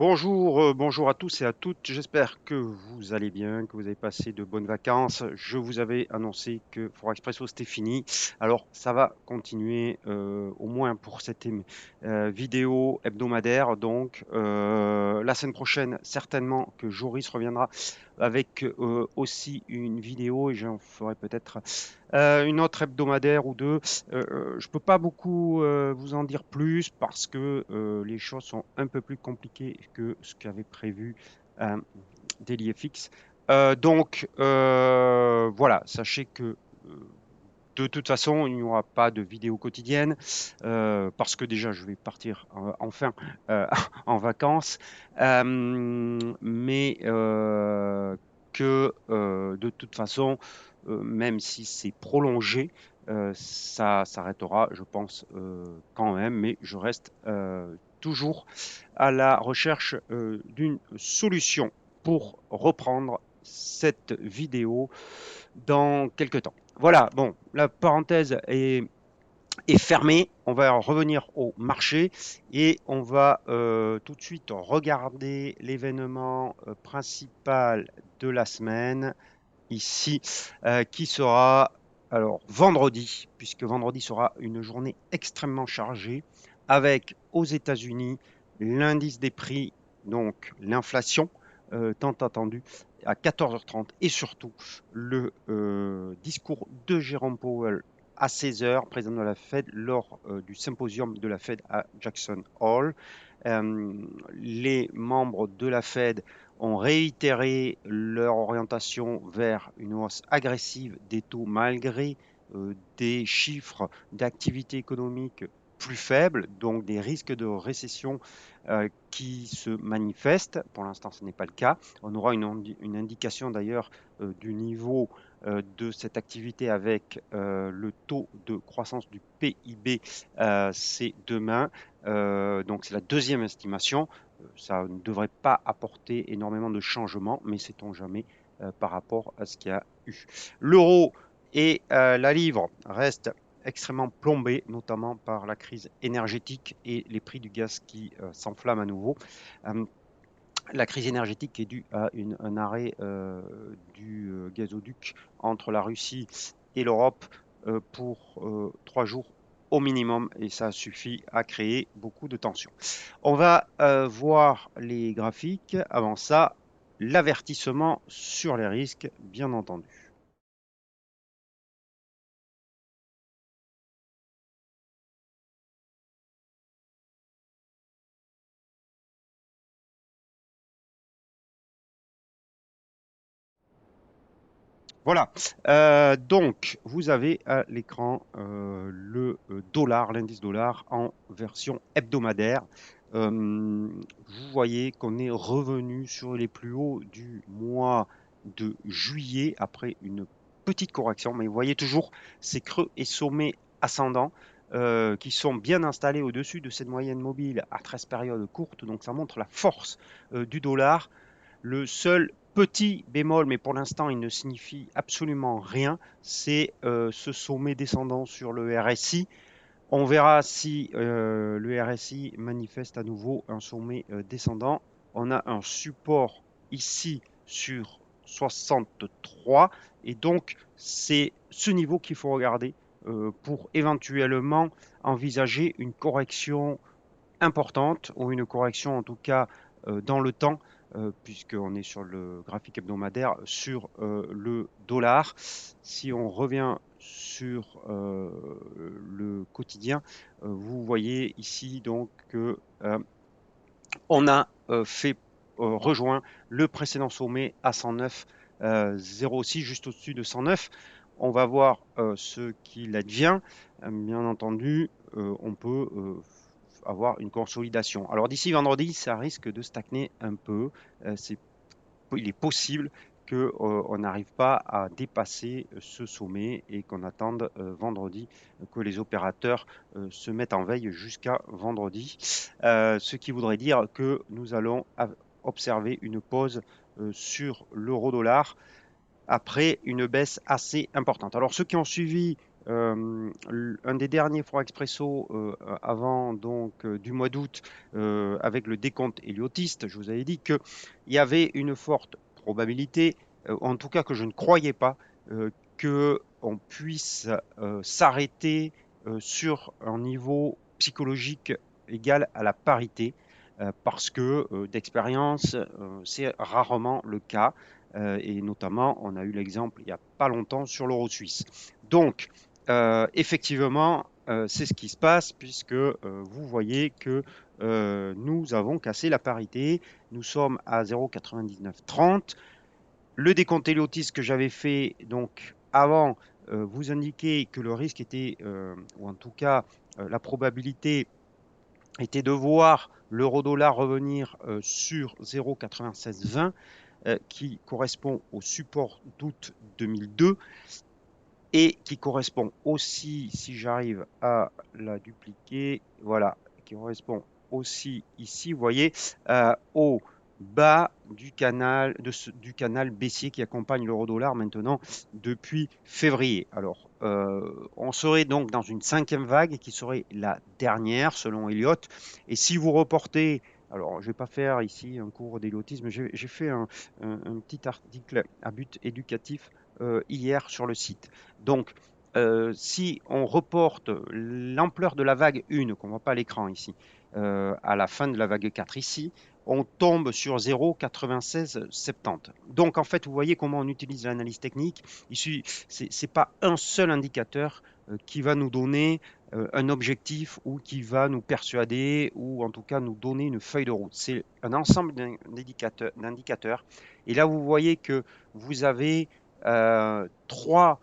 Bonjour à tous et à toutes. J'espère que vous allez bien, que vous avez passé de bonnes vacances. Je vous avais annoncé que Forexpresso c'était fini. Alors ça va continuer au moins pour cette vidéo hebdomadaire. Donc la semaine prochaine, certainement que Joris reviendra avec aussi une vidéo et j'en ferai peut-être une autre hebdomadaire ou deux. Je ne peux pas beaucoup vous en dire plus parce que les choses sont un peu plus compliquées que ce qu'avait prévu euh, DailyFX. Voilà, sachez que de toute façon, il n'y aura pas de vidéo quotidienne parce que déjà, je vais partir enfin en vacances. Mais que de toute façon, même si c'est prolongé, ça s'arrêtera, je pense, quand même, mais je reste toujours à la recherche d'une solution pour reprendre cette vidéo dans quelques temps. Voilà, bon, la parenthèse est fermée. On va revenir au marché et on va tout de suite regarder l'événement principal de la semaine ici, qui sera alors vendredi, puisque vendredi sera une journée extrêmement chargée, avec aux États-Unis l'indice des prix, donc l'inflation tant attendue, à 14h30 et surtout le discours de Jérôme Powell à 16h, président de la Fed, lors du symposium de la Fed à Jackson Hole. Les membres de la Fed ont réitéré leur orientation vers une hausse agressive des taux malgré des chiffres d'activité économique plus faibles, donc des risques de récession qui se manifestent. Pour l'instant, ce n'est pas le cas. On aura une indication d'ailleurs du niveau de cette activité avec le taux de croissance du PIB, c'est demain. Donc c'est la deuxième estimation. Ça ne devrait pas apporter énormément de changements, mais sait-on jamais par rapport à ce qu'il y a eu. L'euro et la livre restent extrêmement plombés, notamment par la crise énergétique et les prix du gaz qui s'enflamment à nouveau. La crise énergétique est due à un arrêt du gazoduc entre la Russie et l'Europe pour 3 jours au minimum et ça suffit à créer beaucoup de tensions. On va voir les graphiques. Avant ça, l'avertissement sur les risques, bien entendu. Voilà. Donc, vous avez à l'écran le dollar, l'indice dollar en version hebdomadaire. Vous voyez qu'on est revenu sur les plus hauts du mois de juillet après une petite correction, mais vous voyez toujours ces creux et sommets ascendants qui sont bien installés au-dessus de cette moyenne mobile à 13 périodes courtes. Donc, ça montre la force du dollar. Le seul petit bémol, mais pour l'instant il ne signifie absolument rien, c'est ce sommet descendant sur le RSI. On verra si le RSI manifeste à nouveau un sommet descendant. On a un support ici sur 63 et donc c'est ce niveau qu'il faut regarder pour éventuellement envisager une correction importante ou une correction en tout cas dans le temps, puisqu'on est sur le graphique hebdomadaire, sur le dollar. Si on revient sur le quotidien, vous voyez ici donc que on a fait rejoint le précédent sommet à 109,06, juste au-dessus de 109. On va voir ce qu'il advient. Bien entendu, on peut avoir une consolidation. Alors d'ici vendredi, ça risque de stagner un peu. Il est possible qu'on n'arrive pas à dépasser ce sommet et qu'on attende vendredi que les opérateurs se mettent en veille jusqu'à vendredi, ce qui voudrait dire que nous allons observer une pause sur l'euro-dollar après une baisse assez importante. Alors ceux qui ont suivi un des derniers Forex Expresso avant donc du mois d'août avec le décompte héliotiste, je vous avais dit qu'il y avait une forte probabilité, en tout cas que je ne croyais pas, qu'on puisse s'arrêter sur un niveau psychologique égal à la parité, parce que d'expérience, c'est rarement le cas. Et notamment, on a eu l'exemple il n'y a pas longtemps sur l'euro suisse. Donc, effectivement, c'est ce qui se passe puisque vous voyez que nous avons cassé la parité. Nous sommes à 0,9930. Le décompte Heliotis que j'avais fait donc avant vous indiquait que le risque était, ou en tout cas la probabilité était de voir l'euro-dollar revenir sur 0,9620 qui correspond au support d'août 2002 et qui correspond aussi, si j'arrive à la dupliquer, voilà, qui correspond aussi ici, vous voyez, au bas du canal, du canal baissier qui accompagne l'euro-dollar maintenant depuis février. Alors, on serait donc dans une 5e vague qui serait la dernière selon Elliott. Et si vous reportez, alors je ne vais pas faire ici un cours d'éliotisme, j'ai fait un petit article à but éducatif hier sur le site. Donc, si on reporte l'ampleur de la vague 1, qu'on ne voit pas à l'écran ici, à la fin de la vague 4 ici, on tombe sur 0,9670. Donc, en fait, vous voyez comment on utilise l'analyse technique. Ici, ce n'est pas un seul indicateur qui va nous donner un objectif ou qui va nous persuader ou en tout cas nous donner une feuille de route. C'est un ensemble d'indicateurs. Et là, vous voyez que vous avez 3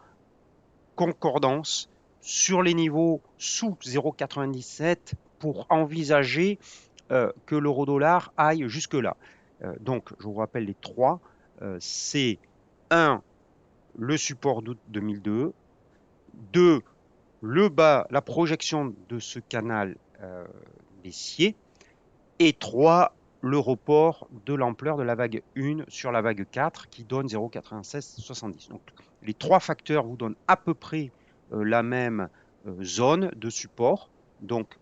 concordances sur les niveaux sous 0,97 pour envisager que l'euro-dollar aille jusque-là. Donc, je vous rappelle les 3. C'est 1, le support d'août 2002. 2, le bas, la projection de ce canal baissier. Et 3, le report de l'ampleur de la vague 1 sur la vague 4 qui donne 0,9670. Donc, les 3 facteurs vous donnent à peu près la même zone de support. Donc,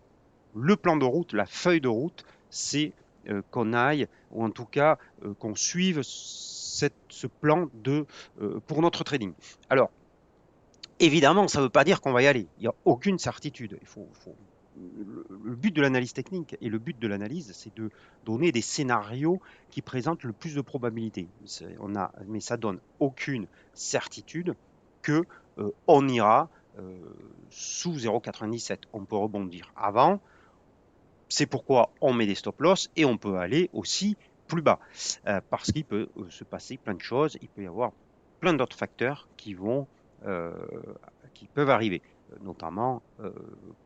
le plan de route, la feuille de route, c'est qu'on aille, ou en tout cas qu'on suive ce plan pour notre trading. Alors, évidemment, ça ne veut pas dire qu'on va y aller. Il n'y a aucune certitude. Le but de l'analyse technique et le but de l'analyse, c'est de donner des scénarios qui présentent le plus de probabilités. Mais ça donne aucune certitude que on ira sous 0,97. On peut rebondir avant. C'est pourquoi on met des stop loss et on peut aller aussi plus bas parce qu'il peut se passer plein de choses. Il peut y avoir plein d'autres facteurs qui peuvent arriver. Notamment,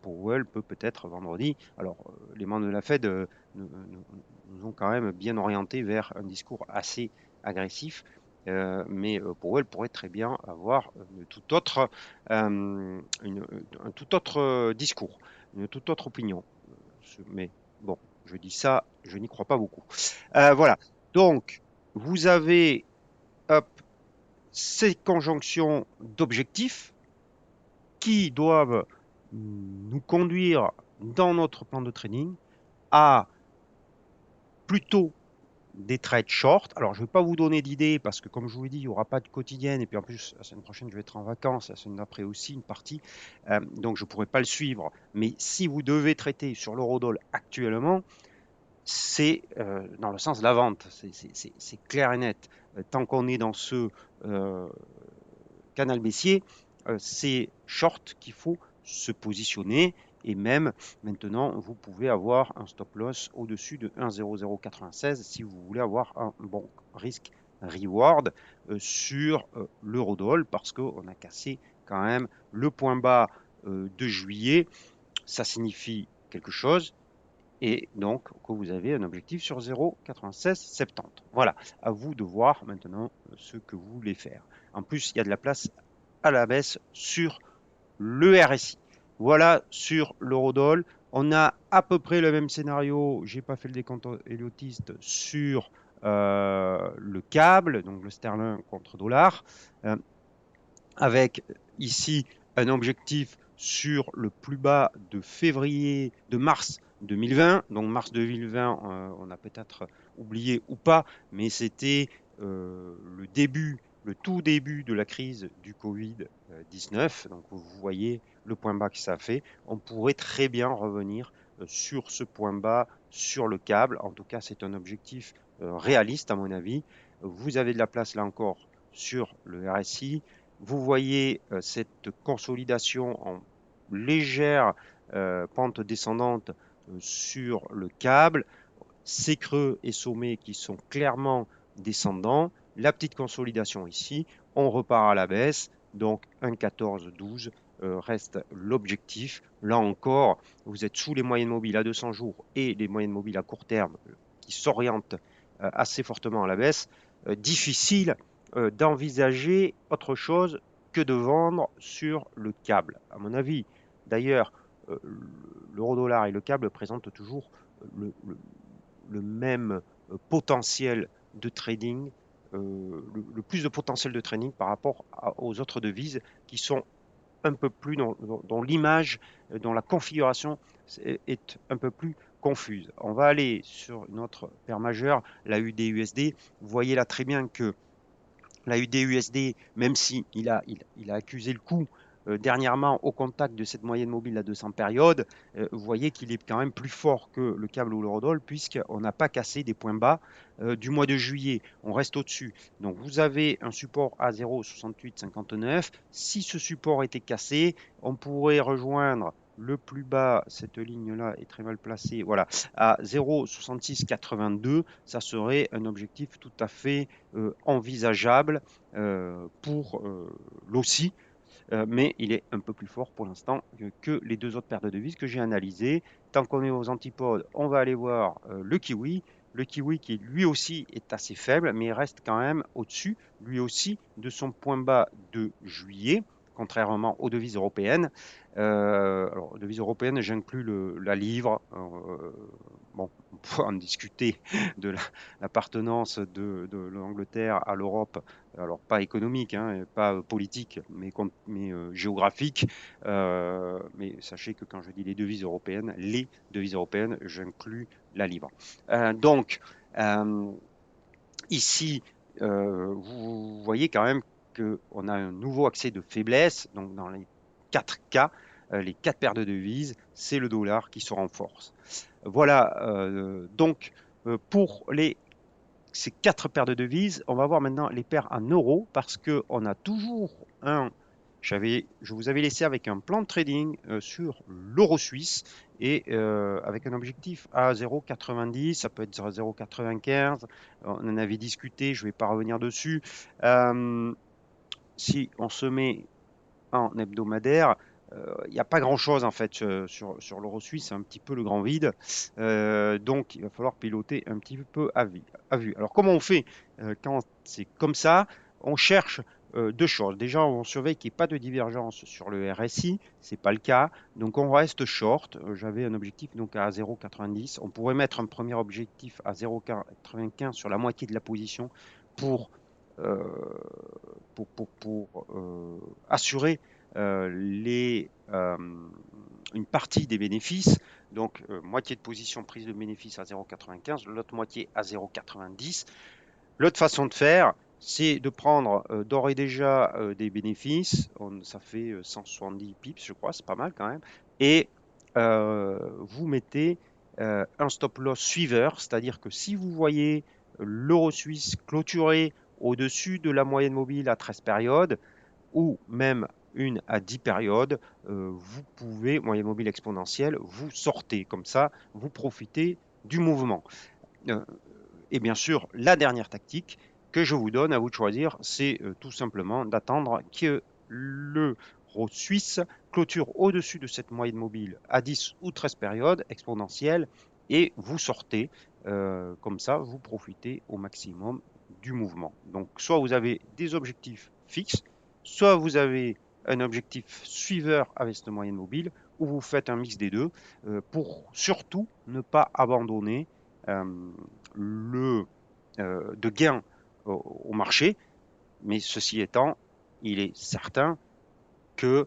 Powell peut-être vendredi. Alors, les membres de la Fed nous ont quand même bien orientés vers un discours assez agressif. Mais Powell pourrait très bien avoir un tout autre discours, une toute autre opinion. Mais bon, je dis ça, je n'y crois pas beaucoup. Voilà. Donc, vous avez ces conjonctions d'objectifs qui doivent nous conduire dans notre plan de trading à plutôt des trades short. Alors, je ne vais pas vous donner d'idées parce que, comme je vous l'ai dit, il n'y aura pas de quotidienne. Et puis, en plus, la semaine prochaine, je vais être en vacances. La semaine d'après aussi, une partie. Donc, je ne pourrai pas le suivre. Mais si vous devez traiter sur l'eurodoll actuellement, c'est dans le sens de la vente. C'est clair et net. Tant qu'on est dans ce canal baissier, c'est short qu'il faut se positionner. Et même maintenant, vous pouvez avoir un stop loss au-dessus de 1,0096 si vous voulez avoir un bon risque reward sur l'eurodoll parce qu'on a cassé quand même le point bas de juillet. Ça signifie quelque chose et donc que vous avez un objectif sur 0,9670. Voilà, à vous de voir maintenant ce que vous voulez faire. En plus, il y a de la place à la baisse sur le RSI. Voilà sur l'eurodoll. On a à peu près le même scénario. J'ai pas fait le décompte héliotiste sur le câble, donc le sterling contre dollar, avec ici un objectif sur le plus bas de mars 2020. Donc mars 2020, on a peut-être oublié ou pas, mais c'était le tout début de la crise du Covid-19. Donc vous voyez le point bas que ça fait. On pourrait très bien revenir sur ce point bas, sur le câble. En tout cas, c'est un objectif réaliste à mon avis. Vous avez de la place là encore sur le RSI. Vous voyez cette consolidation en légère pente descendante sur le câble, ces creux et sommets qui sont clairement descendants, la petite consolidation ici, on repart à la baisse, donc 1,1412 reste l'objectif. Là encore, vous êtes sous les moyennes mobiles à 200 jours et les moyennes mobiles à court terme qui s'orientent assez fortement à la baisse. Difficile d'envisager autre chose que de vendre sur le câble, à mon avis. D'ailleurs, l'euro-dollar et le câble présentent toujours le même potentiel de trading, le plus de potentiel de trading par rapport aux autres devises qui sont un peu plus dans l'image, dans la configuration est un peu plus confuse. On va aller sur notre paire majeure, la UD-USD. Vous voyez là très bien que la UD-USD, même si il a accusé le coup dernièrement au contact de cette moyenne mobile à 200 périodes, vous voyez qu'il est quand même plus fort que le câble ou l'eurodoll puisqu'on n'a pas cassé des points bas du mois de juillet. On reste au-dessus. Donc vous avez un support à 0,6859. Si ce support était cassé, on pourrait rejoindre le plus bas, cette ligne-là est très mal placée, voilà, à 0,6682, ça serait un objectif tout à fait envisageable pour l'OSI, mais il est un peu plus fort pour l'instant que les deux autres paires de devises que j'ai analysées. Tant qu'on est aux antipodes, on va aller voir le kiwi. Le kiwi qui lui aussi est assez faible, mais il reste quand même au-dessus, lui aussi, de son point bas de juillet, contrairement aux devises européennes. Alors, aux devises européennes, j'inclus la livre. Bon, on peut en discuter de l'appartenance de l'Angleterre à l'Europe, alors pas économique, hein, pas politique, mais géographique. Mais sachez que quand je dis les devises européennes, j'inclus la livre. Donc, ici, vous voyez quand même qu'on a un nouveau accès de faiblesse. Donc, dans les 4 cas, les 4 paires de devises, c'est le dollar qui se renforce. Voilà, donc pour ces 4 paires de devises, on va voir maintenant les paires en euros parce qu'on a toujours je vous avais laissé avec un plan de trading sur l'euro suisse et avec un objectif à 0,90, ça peut être 0,95, on en avait discuté, je ne vais pas revenir dessus. Si on se met en hebdomadaire, il n'y a pas grand-chose en fait sur l'euro suisse, c'est un petit peu le grand vide. Donc il va falloir piloter un petit peu à vue. Alors comment on fait quand c'est comme ça? On cherche deux choses. Déjà, on surveille qu'il n'y ait pas de divergence sur le RSI, c'est pas le cas. Donc on reste short. J'avais un objectif donc à 0,90. On pourrait mettre un premier objectif à 0,95 sur la moitié de la position pour euh, assurer une partie des bénéfices. Donc, moitié de position prise de bénéfice à 0,95, l'autre moitié à 0,90. L'autre façon de faire, c'est de prendre d'ores et déjà des bénéfices. Ça fait 170 pips, je crois, c'est pas mal quand même. Et vous mettez un stop loss suiveur, c'est-à-dire que si vous voyez l'euro suisse clôturer au-dessus de la moyenne mobile à 13 périodes, ou même une à 10 périodes, vous pouvez, moyenne mobile exponentielle, vous sortez comme ça, vous profitez du mouvement. Et bien sûr, la dernière tactique que je vous donne, à vous de choisir, c'est tout simplement d'attendre que l'euro suisse clôture au-dessus de cette moyenne mobile à 10 ou 13 périodes exponentielles et vous sortez. Comme ça, vous profitez au maximum du mouvement. Donc, soit vous avez des objectifs fixes, soit vous avez un objectif suiveur avec cette moyenne mobile, ou vous faites un mix des deux pour surtout ne pas abandonner de gains au marché. Mais ceci étant, il est certain que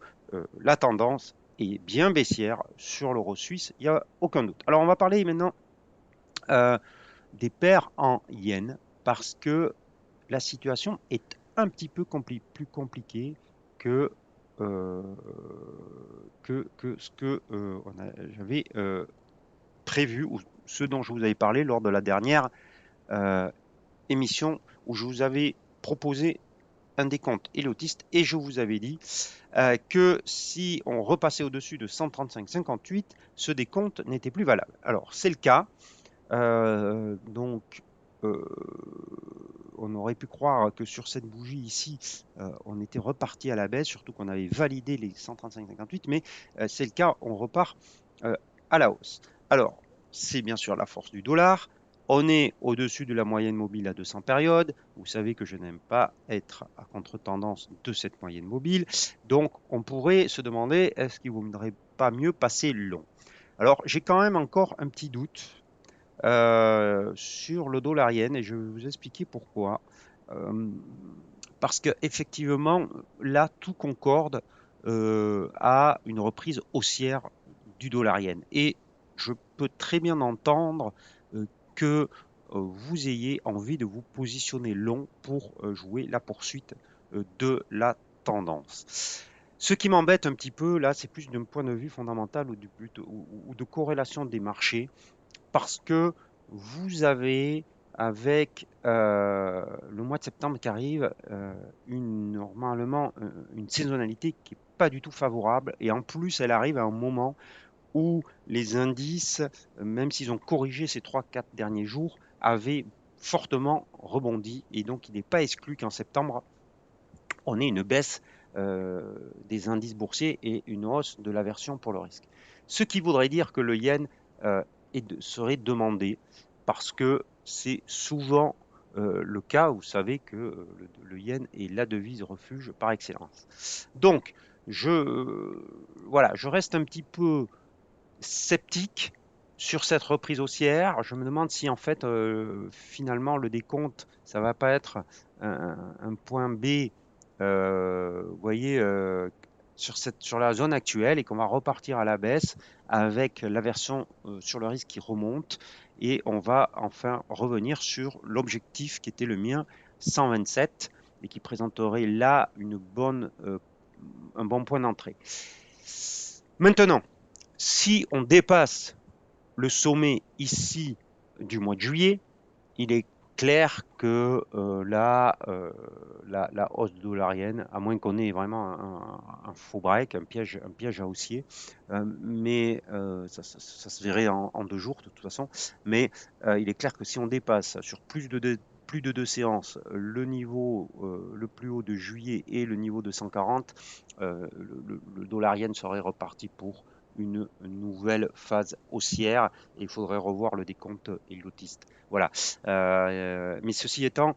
la tendance est bien baissière sur l'euro suisse, il n'y a aucun doute. Alors on va parler maintenant des paires en yens, parce que la situation est un petit peu plus compliquée que, ce que j'avais prévu, ou ce dont je vous avais parlé lors de la dernière émission, où je vous avais proposé un décompte élotiste, et je vous avais dit que si on repassait au-dessus de 135,58, ce décompte n'était plus valable. Alors c'est le cas. Donc, on aurait pu croire que sur cette bougie ici, on était reparti à la baisse, surtout qu'on avait validé les 135,58, mais c'est le cas, on repart à la hausse. Alors, c'est bien sûr la force du dollar. On est au-dessus de la moyenne mobile à 200 périodes. Vous savez que je n'aime pas être à contre-tendance de cette moyenne mobile. Donc, on pourrait se demander, est-ce qu'il ne vaudrait pas mieux passer long? Alors, j'ai quand même encore un petit doute sur le dollar yen, et je vais vous expliquer pourquoi. Parce qu'effectivement, là, tout concorde à une reprise haussière du dollar yen. Et je peux très bien entendre que vous ayez envie de vous positionner long pour jouer la poursuite de la tendance. Ce qui m'embête un petit peu, là, c'est plus d'un point de vue fondamental ou de corrélation des marchés, parce que vous avez, avec le mois de septembre qui arrive, normalement une saisonnalité qui n'est pas du tout favorable, et en plus elle arrive à un moment où les indices, même s'ils ont corrigé ces 3-4 derniers jours, avaient fortement rebondi, et donc il n'est pas exclu qu'en septembre on ait une baisse des indices boursiers et une hausse de l'aversion pour le risque. Ce qui voudrait dire que le yen serait demandé, parce que c'est souvent le cas. Vous savez que le yen est la devise refuge par excellence. Donc, voilà, je reste un petit peu sceptique sur cette reprise haussière. Je me demande si en fait, finalement, le décompte, ça va pas être un point B, vous voyez, sur la zone actuelle, et qu'on va repartir à la baisse avec l'aversion sur le risque qui remonte, et on va enfin revenir sur l'objectif qui était le mien, 127, et qui présenterait là un bon point d'entrée. Maintenant, si on dépasse le sommet ici du mois de juillet, il est clair que la hausse dollarienne, à moins qu'on ait vraiment un faux break, un piège à haussier, mais ça se verrait en 2 jours de toute façon, mais il est clair que si on dépasse sur plus de 2 séances le niveau le plus haut de juillet et le niveau de 140, le dollar yen serait reparti pour une nouvelle phase haussière, et il faudrait revoir le décompte élotiste. Voilà. Mais ceci étant,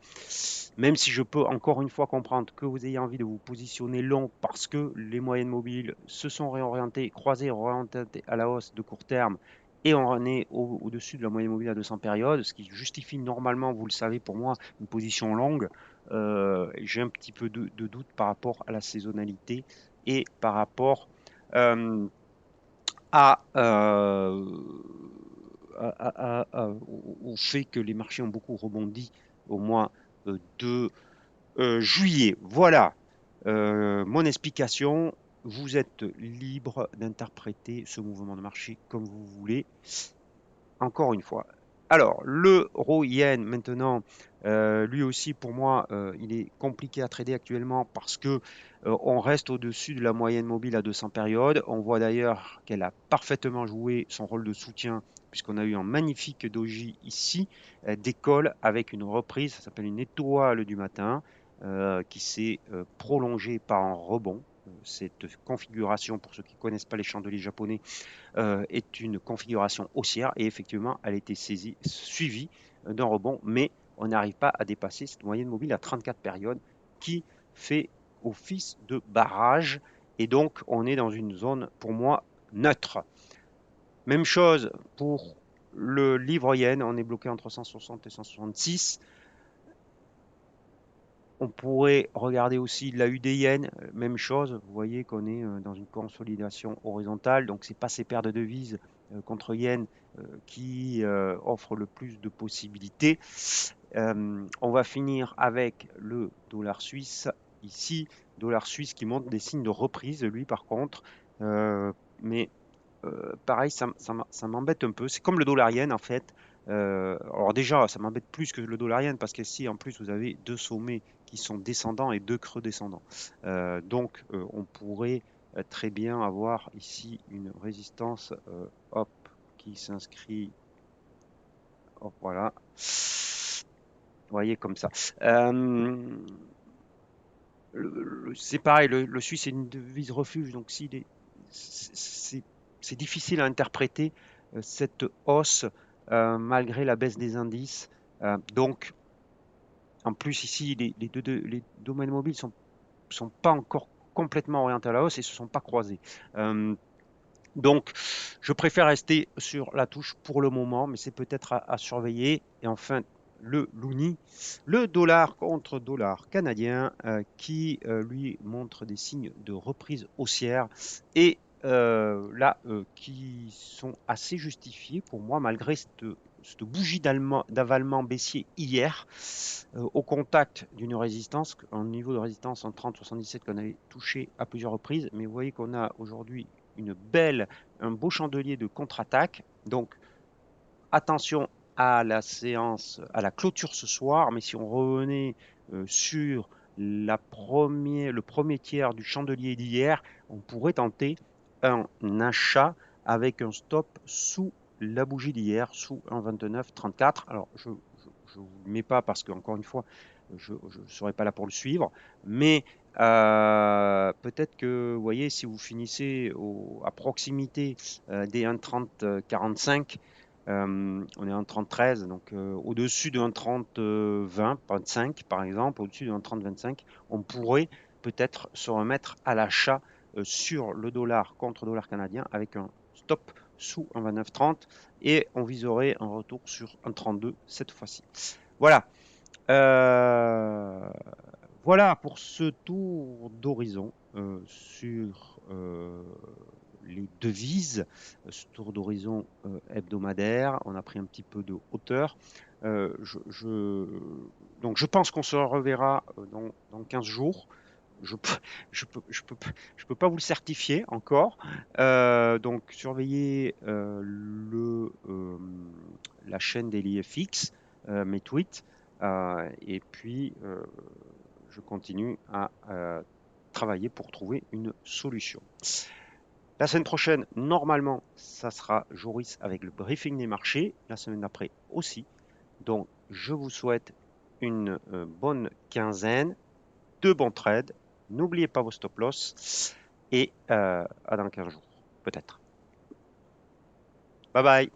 même si je peux encore une fois comprendre que vous ayez envie de vous positionner long parce que les moyennes mobiles se sont réorientées, croisées, réorientées à la hausse de court terme, et on est au-dessus de la moyenne mobile à 200 périodes, ce qui justifie normalement, vous le savez, pour moi, une position longue. J'ai un petit peu de doute par rapport à la saisonnalité et par rapport euh, à, au fait que les marchés ont beaucoup rebondi au mois de juillet. Voilà mon explication. Vous êtes libre d'interpréter ce mouvement de marché comme vous voulez. Encore une fois. Alors, le yen maintenant, lui aussi pour moi, il est compliqué à trader actuellement, parce que on reste au-dessus de la moyenne mobile à 200 périodes. On voit d'ailleurs qu'elle a parfaitement joué son rôle de soutien, puisqu'on a eu un magnifique doji ici, d'école, avec une reprise, ça s'appelle une étoile du matin, qui s'est prolongée par un rebond. Cette configuration, pour ceux qui ne connaissent pas les chandeliers japonais, est une configuration haussière, et effectivement elle a été suivie d'un rebond, mais on n'arrive pas à dépasser cette moyenne mobile à 34 périodes qui fait office de barrage, et donc on est dans une zone pour moi neutre. Même chose pour le livre yen, on est bloqué entre 160 et 166. On pourrait regarder aussi la UDN, même chose. Vous voyez qu'on est dans une consolidation horizontale, donc c'est pas ces paires de devises contre yen qui offrent le plus de possibilités. On va finir avec le dollar suisse ici, dollar suisse qui montre des signes de reprise, lui par contre. Mais pareil, ça m'embête un peu. C'est comme le dollar yen en fait. Alors déjà, ça m'embête plus que le dollar yen parce que si en plus vous avez deux sommets qui sont descendants et deux creux descendants. Donc on pourrait très bien avoir ici une résistance hop, qui s'inscrit. Hop, voilà. Vous voyez comme ça. C'est pareil, le suisse est une devise refuge, donc c'est difficile à interpréter cette hausse malgré la baisse des indices. Donc, en plus ici, les domaines mobiles sont pas encore complètement orientés à la hausse et se sont pas croisés. Donc, je préfère rester sur la touche pour le moment, mais c'est peut-être à surveiller. Et enfin, le loonie, le dollar contre dollar canadien, qui lui montre des signes de reprise haussière et là, qui sont assez justifiés pour moi, malgré cette bougie d'avalement baissier hier, au contact d'une résistance, un niveau de résistance en 30,77 qu'on avait touché à plusieurs reprises. Mais vous voyez qu'on a aujourd'hui un beau chandelier de contre-attaque. Donc, attention à la séance, à la clôture ce soir. Mais si on revenait sur le premier tiers du chandelier d'hier, on pourrait tenter un achat avec un stop sous la bougie d'hier, sous 1,2934. Alors, je ne vous le mets pas parce qu'encore une fois, je ne serai pas là pour le suivre. Mais peut-être que, vous voyez, si vous finissez à proximité des 1,3045, on est en 30-13, donc au-dessus de 1,30-20, 25 par exemple, au-dessus de 1,30-25, on pourrait peut-être se remettre à l'achat sur le dollar contre dollar canadien avec un stop sous 1,2930 et on viserait un retour sur 1,32 cette fois-ci. Voilà. Voilà pour ce tour d'horizon sur les devises, ce tour d'horizon hebdomadaire. On a pris un petit peu de hauteur. Donc je pense qu'on se reverra dans 15 jours. Je peux, je peux pas vous le certifier encore. Donc surveillez la chaîne DailyFX, mes tweets, et puis je continue à travailler pour trouver une solution. La semaine prochaine, normalement, ça sera Joris avec le briefing des marchés. La semaine d'après aussi. Donc, je vous souhaite une bonne quinzaine, de bons trades. N'oubliez pas vos stop loss et à dans 15 jours, peut-être. Bye bye.